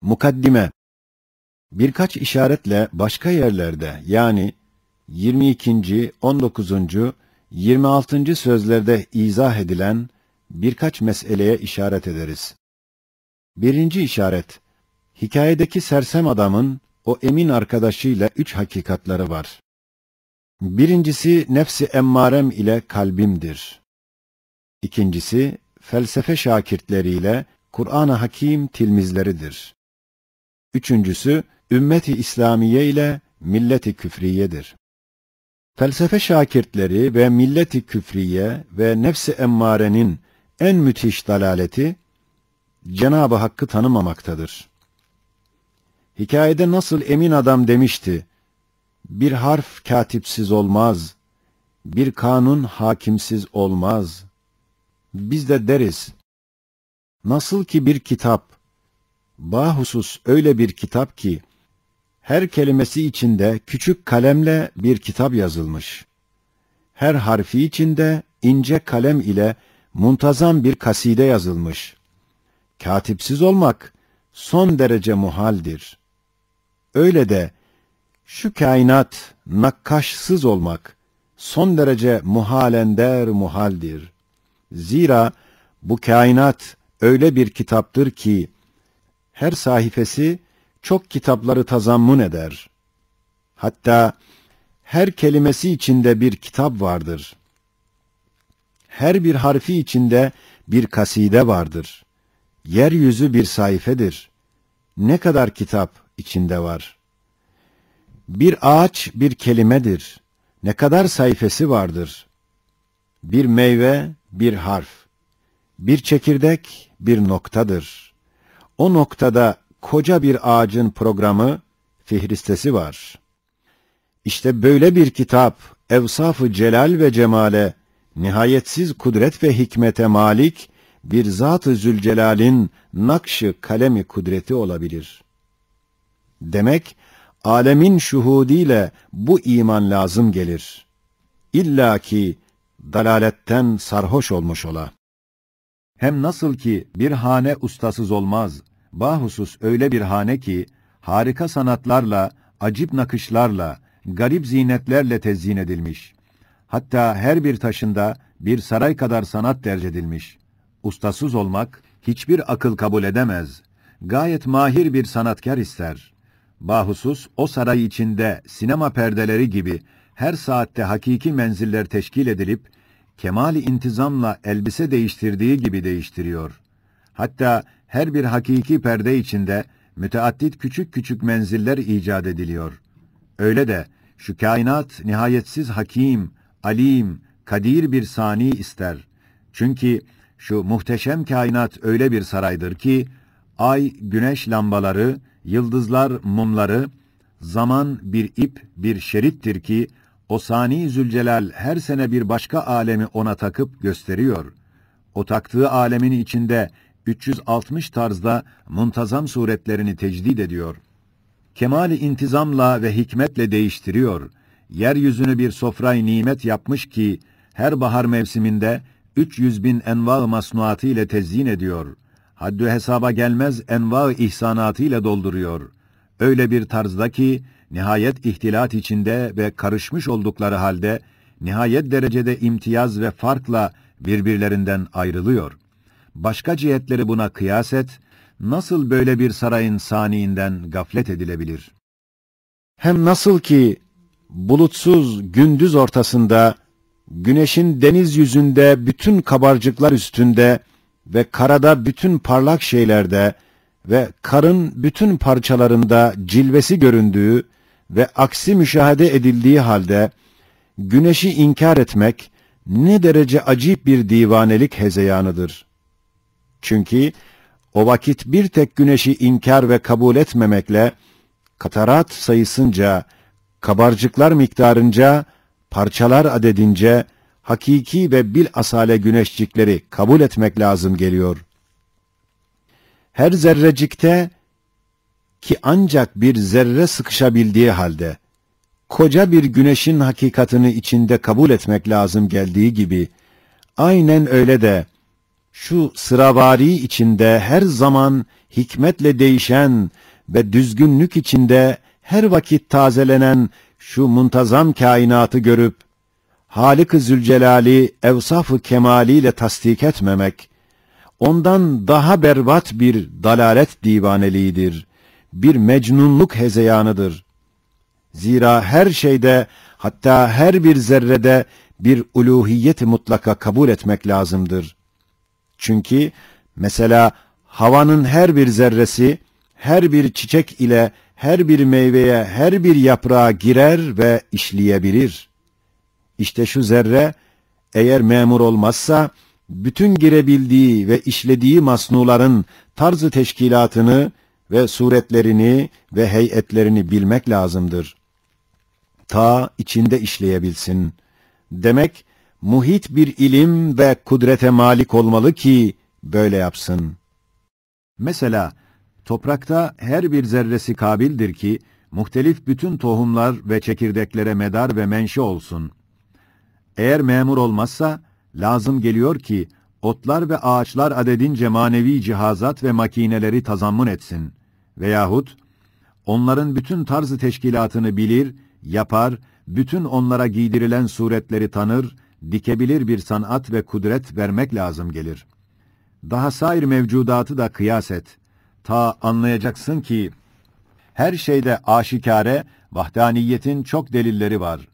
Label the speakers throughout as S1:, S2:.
S1: Mukaddime. Birkaç işaretle başka yerlerde, yani 22. 19. 26. sözlerde izah edilen birkaç meseleye işaret ederiz. Birinci işaret, hikayedeki sersem adamın o emin arkadaşıyla 3 hakikatları var. Birincisi, nefsi emmarem ile kalbimdir. İkincisi, felsefe şakirtleriyle Kur'an-ı Hakim tilmizleridir. Üçüncüsü, ümmet-i İslamiye ile millet-i küfriyedir. Felsefe şakirtleri ve millet-i küfriye ve nefs-i emmarenin en müthiş dalaleti, Cenab-ı Hakk'ı tanımamaktadır. Hikayede nasıl emin adam demişti, bir harf katipsiz olmaz, bir kanun hakimsiz olmaz. Biz de deriz, nasıl ki bir kitap, bahusus öyle bir kitap ki, her kelimesi içinde küçük kalemle bir kitap yazılmış. Her harfi içinde ince kalem ile muntazam bir kaside yazılmış. Katipsiz olmak son derece muhaldir. Öyle de şu kainat nakkaşsız olmak son derece muhalender muhaldir. Zira bu kainat öyle bir kitaptır ki, her sayfası çok kitapları tazammun eder. Hatta her kelimesi içinde bir kitap vardır. Her bir harfi içinde bir kaside vardır. Yeryüzü bir sayfedir. Ne kadar kitap içinde var. Bir ağaç bir kelimedir. Ne kadar sayfası vardır. Bir meyve bir harf. Bir çekirdek bir noktadır. O noktada koca bir ağacın programı, fihristesi var. İşte böyle bir kitap, evsaf-ı celal ve cemale, nihayetsiz kudret ve hikmete malik, bir Zat-ı Zülcelal'in nakş-ı kalemi kudreti olabilir. Demek, alemin şuhudiyle bu iman lazım gelir. İlla ki dalaletten sarhoş olmuş ola. Hem nasıl ki bir hane ustasız olmaz, bahusus öyle bir hane ki, harika sanatlarla, acip nakışlarla, garip zinetlerle tezyin edilmiş. Hatta her bir taşında bir saray kadar sanat derc edilmiş. Ustasız olmak, hiçbir akıl kabul edemez. Gayet mahir bir sanatkar ister. Bahusus o saray içinde sinema perdeleri gibi her saatte hakiki menziller teşkil edilip, kemali intizamla elbise değiştirdiği gibi değiştiriyor. Hatta her bir hakiki perde içinde müteaddit küçük küçük menziller icat ediliyor. Öyle de şu kainat nihayetsiz hakim, alim, kadir bir sani ister. Çünkü şu muhteşem kainat öyle bir saraydır ki, ay, güneş lambaları, yıldızlar, mumları, zaman bir ip, bir şerittir ki, o Sani Zülcelal her sene bir başka alemi ona takıp gösteriyor. O taktığı alemin içinde 360 tarzda muntazam suretlerini tecdid ediyor. Kemali intizamla ve hikmetle değiştiriyor. Yeryüzünü bir sofrayı nimet yapmış ki, her bahar mevsiminde 300.000 enva-ı masnuatı ile tezyin ediyor. Haddü hesaba gelmez enva-ı ihsanatı ile dolduruyor. Öyle bir tarzda ki, nihayet ihtilat içinde ve karışmış oldukları halde, nihayet derecede imtiyaz ve farkla birbirlerinden ayrılıyor. Başka cihetleri buna kıyas et, nasıl böyle bir sarayın saniinden gaflet edilebilir? Hem nasıl ki, bulutsuz gündüz ortasında, güneşin deniz yüzünde bütün kabarcıklar üstünde ve karada bütün parlak şeylerde ve karın bütün parçalarında cilvesi göründüğü ve aksi müşahede edildiği halde, güneşi inkar etmek ne derece acip bir divanelik hezeyanıdır. Çünkü o vakit bir tek güneşi inkar ve kabul etmemekle, katarat sayısınca, kabarcıklar miktarınca, parçalar adedince, hakiki ve bilasale güneşcikleri kabul etmek lazım geliyor. Her zerrecikte ki ancak bir zerre sıkışabildiği halde, koca bir güneşin hakikatını içinde kabul etmek lazım geldiği gibi, aynen öyle de, Şu sıravari içinde her zaman hikmetle değişen ve düzgünlük içinde her vakit tazelenen şu muntazam kainatı görüp, Hâlik-i Zülcelal'i evsaf-ı kemaliyle tasdik etmemek, ondan daha berbat bir dalalet divaneliğidir, bir mecnunluk hezeyanıdır. Zira her şeyde, hatta her bir zerrede bir uluhiyet-i mutlaka kabul etmek lazımdır. Çünkü mesela havanın her bir zerresi, her bir çiçek ile her bir meyveye, her bir yaprağa girer ve işleyebilir. İşte şu zerre, eğer memur olmazsa, bütün girebildiği ve işlediği masnuların tarzı teşkilatını ve suretlerini ve heyetlerini bilmek lazımdır. Ta içinde işleyebilsin. Demek, muhit bir ilim ve kudrete malik olmalı ki böyle yapsın. Mesela, toprakta her bir zerresi kabildir ki, muhtelif bütün tohumlar ve çekirdeklere medar ve menşe olsun. Eğer memur olmazsa, lazım geliyor ki, otlar ve ağaçlar adedince manevi cihazat ve makineleri tazammun etsin. Veyahut, onların bütün tarzı teşkilatını bilir, yapar, bütün onlara giydirilen suretleri tanır, dikebilir bir sanat ve kudret vermek lazım gelir. Daha sair mevcudatı da kıyas et. Ta anlayacaksın ki, her şeyde aşikare, vahdaniyetin çok delilleri var.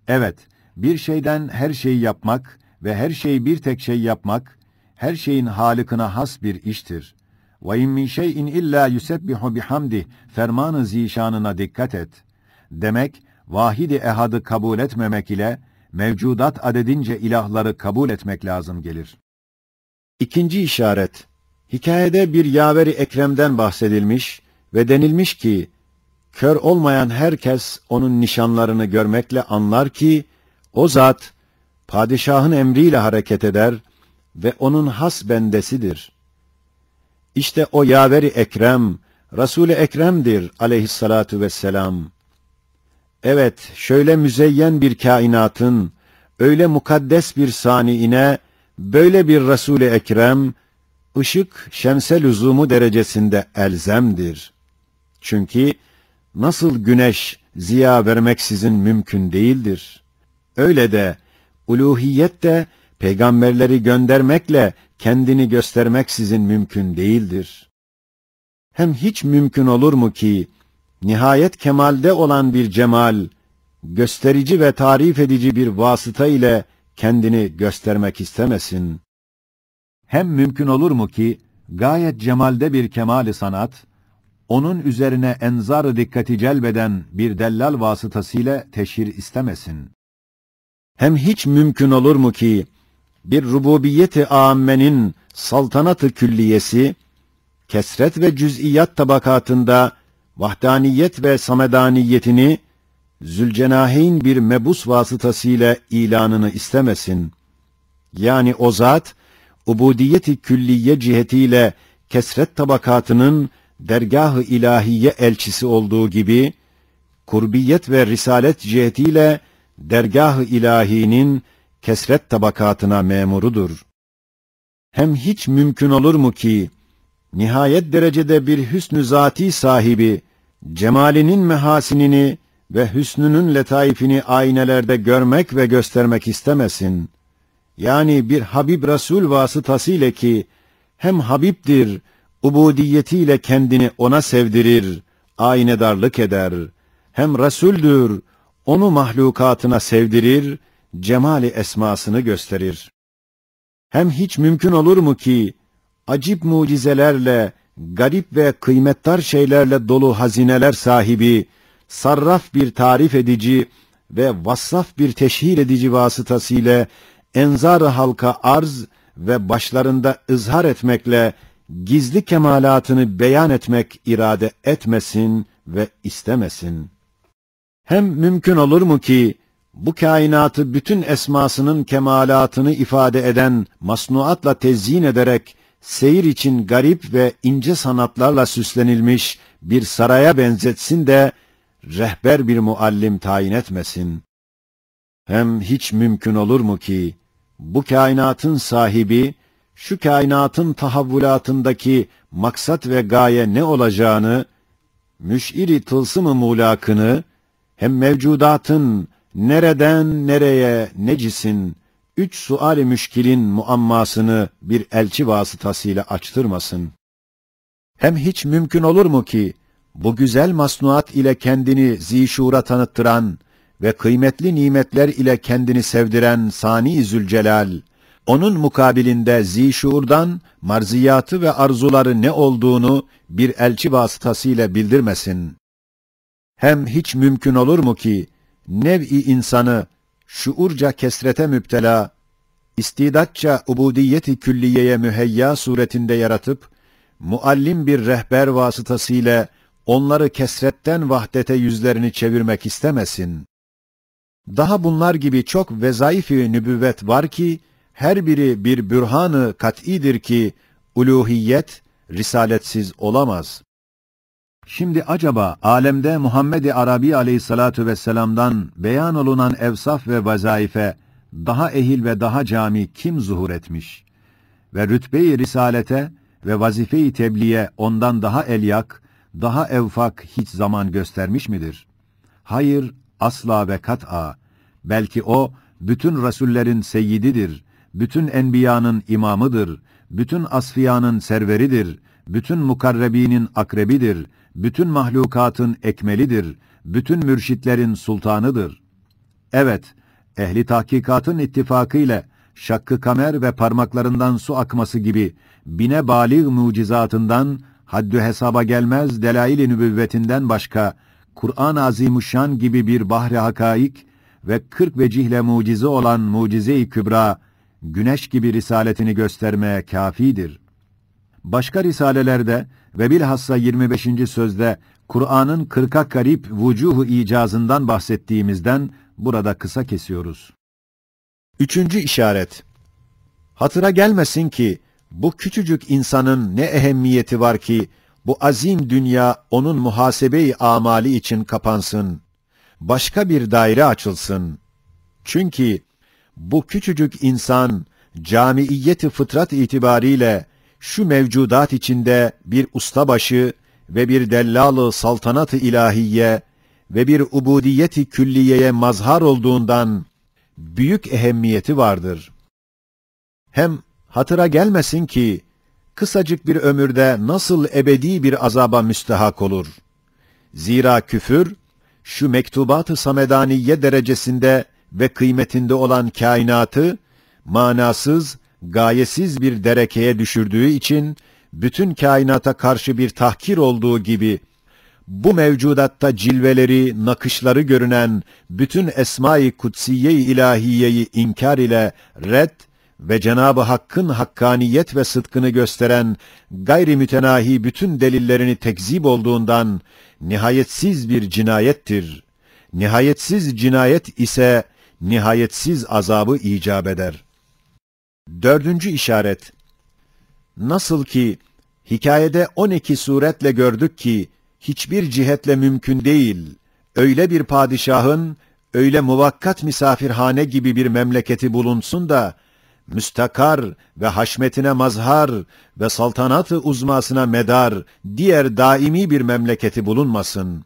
S1: Evet, bir şeyden her şeyi yapmak ve her şeyi bir tek şey yapmak, her şeyin halıkına has bir iştir. وَاِنْ مِنْ شَيْءٍ اِلَّا يُسَبِّحُ بِحَمْدِهِ ferman-ı zişanına dikkat et. Demek, vahid-i ehadı kabul etmemek ile, mevcudat adedince ilahları kabul etmek lazım gelir. İkinci işaret, hikayede bir yaveri ekremden bahsedilmiş ve denilmiş ki, kör olmayan herkes onun nişanlarını görmekle anlar ki, o zat, padişahın emriyle hareket eder ve onun has bendesidir. İşte o yaveri ekrem, Resul-i Ekrem'dir aleyhissalatu vesselam. Evet, şöyle müzeyyen bir kainatın, öyle mukaddes bir saniine, böyle bir Resul-i Ekrem, ışık şemse lüzumu derecesinde elzemdir. Çünkü nasıl güneş ziya vermeksizin mümkün değildir. Öyle de uluhiyet de peygamberleri göndermekle kendini göstermeksizin mümkün değildir. Hem hiç mümkün olur mu ki nihayet kemalde olan bir cemal, gösterici ve tarif edici bir vasıta ile kendini göstermek istemesin? Hem mümkün olur mu ki gayet cemalde bir kemali sanat, onun üzerine enzar-ı dikkati celbeden bir dellal vasıtasıyla teşhir istemesin? Hem hiç mümkün olur mu ki bir rububiyet-i âmmenin saltanat-ı külliyesi, kesret ve cüz'iyat tabakatında vahdaniyet ve samedaniyetini Zülcenaheyn bir mebus vasıtasıyla ilanını istemesin? Yani o zat, ubudiyet-i külliye cihetiyle kesret tabakatının dergâh-ı ilahiye elçisi olduğu gibi, kurbiyet ve risalet cihetiyle dergâh-ı ilahinin kesret tabakatına memurudur. Hem hiç mümkün olur mu ki, nihayet derecede bir hüsnü zati sahibi, cemalinin mehasinini ve hüsnünün letaifini aynelerde görmek ve göstermek istemesin? Yani bir Habib Resul vasıtasıyla ki, hem Habib'dir, ubudiyetiyle kendini ona sevdirir, aynedarlık eder, hem Resul'dür, onu mahlukatına sevdirir, cemali esmasını gösterir. Hem hiç mümkün olur mu ki, acip mucizelerle, garip ve kıymetdar şeylerle dolu hazineler sahibi, sarraf bir tarif edici ve vassaf bir teşhir edici vasıtasıyla enzar-ı halka arz ve başlarında ızhar etmekle gizli kemalatını beyan etmek irade etmesin ve istemesin? Hem mümkün olur mu ki, bu kainatı bütün esmasının kemalatını ifade eden masnuatla tezyin ederek, seyir için garip ve ince sanatlarla süslenilmiş bir saraya benzetsin de, rehber bir muallim tayin etmesin? Hem hiç mümkün olur mu ki, bu kainatın sahibi, şu kainatın tahavvülatındaki maksat ve gaye ne olacağını, müş'iri tılsım-ı mulakını, hem mevcudatın nereden nereye necisin, üç sual-i müşkilin muammasını bir elçi vasıtasıyla açtırmasın. Hem hiç mümkün olur mu ki, bu güzel masnuat ile kendini zişura tanıttıran ve kıymetli nimetler ile kendini sevdiren Sani-i Zülcelal, onun mukabilinde zişurdan marziyatı ve arzuları ne olduğunu bir elçi vasıtasıyla bildirmesin. Hem hiç mümkün olur mu ki, nev-i insanı şuurca kesrete müptela, istidatça ubudiyeti külliyeye müheyya suretinde yaratıp, muallim bir rehber vasıtasıyla onları kesretten vahdete yüzlerini çevirmek istemesin. Daha bunlar gibi çok vezaif-i nübüvvet var ki, her biri bir bürhan-ı kat'idir ki, uluhiyet risaletsiz olamaz. Şimdi acaba alemde Muhammed-i Arabi aleyhissalatu vesselam'dan beyan olunan evsaf ve vazaife daha ehil ve daha cami kim zuhur etmiş? Ve rütbe-i risalete ve vazife-i tebliğe ondan daha elyak, daha evfak hiç zaman göstermiş midir? Hayır, asla ve kat'a. Belki o, bütün Resullerin seyyididir, bütün enbiyanın imamıdır, bütün asfiyanın serveridir, bütün mukarrebinin akrebidir, bütün mahlukatın ekmelidir, bütün mürşitlerin sultanıdır. Evet, ehli tahkikatın ittifakıyla şakkı kamer ve parmaklarından su akması gibi bine bâlig mucizatından, haddü hesaba gelmez delail-i nübüvvetinden başka, Kur'an-ı Azimuşşan gibi bir bahri hakaik ve 40 vecihle mucize olan mucize-i kübra, güneş gibi risaletini göstermeye kâfidir. Başka risalelerde ve bilhassa 25. sözde Kur'an'ın 40'a garip vucuh-u icazından bahsettiğimizden burada kısa kesiyoruz. 3. işaret. Hatıra gelmesin ki bu küçücük insanın ne ehemmiyeti var ki bu azim dünya onun muhasebe-i amali için kapansın. Başka bir daire açılsın. Çünkü bu küçücük insan camiiyeti fıtrat itibariyle şu mevcudat içinde bir ustabaşı ve bir dellal-ı saltanat-ı ilahiye ve bir ubudiyeti külliyeye mazhar olduğundan büyük ehemmiyeti vardır. Hem hatıra gelmesin ki kısacık bir ömürde nasıl ebedi bir azaba müstehak olur. Zira küfür şu mektubat-ı samedaniye derecesinde ve kıymetinde olan kainatı manasız, gayesiz bir derekeye düşürdüğü için bütün kainata karşı bir tahkir olduğu gibi bu mevcudatta cilveleri, nakışları görünen bütün esma-i kutsiye-i ilahiyeyi inkar ile red ve Cenab-ı Hakk'ın hakkaniyet ve sıdkını gösteren gayri mütenahi bütün delillerini tekzip olduğundan nihayetsiz bir cinayettir. Nihayetsiz cinayet ise nihayetsiz azabı icap eder. 4. işaret. Nasıl ki hikayede 12 suretle gördük ki hiçbir cihetle mümkün değil, öyle bir padişahın öyle muvakkat misafirhane gibi bir memleketi bulunsun da müstakar ve haşmetine mazhar ve saltanat-ı uzmasına medar diğer daimi bir memleketi bulunmasın.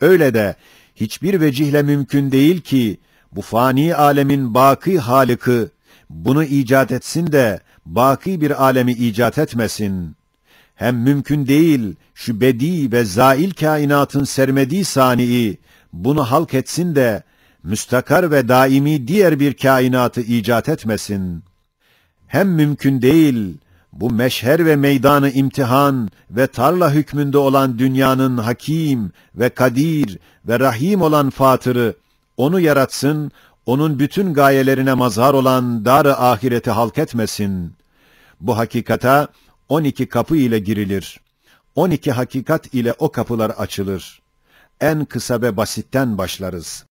S1: Öyle de hiçbir vecihle mümkün değil ki bu fani alemin baki halıkı bunu icat etsin de baki bir alemi icat etmesin. Hem mümkün değil şu bedi ve zail kainatın sermediği sani'i bunu halk etsin de müstakar ve daimi diğer bir kainatı icat etmesin. Hem mümkün değil bu meşher ve meydanı imtihan ve tarla hükmünde olan dünyanın hakim ve kadir ve rahim olan fatırı onu yaratsın, onun bütün gayelerine mazhar olan dar-ı ahireti halk etmesin. Bu hakikata 12 kapı ile girilir. 12 hakikat ile o kapılar açılır. En kısa ve basitten başlarız.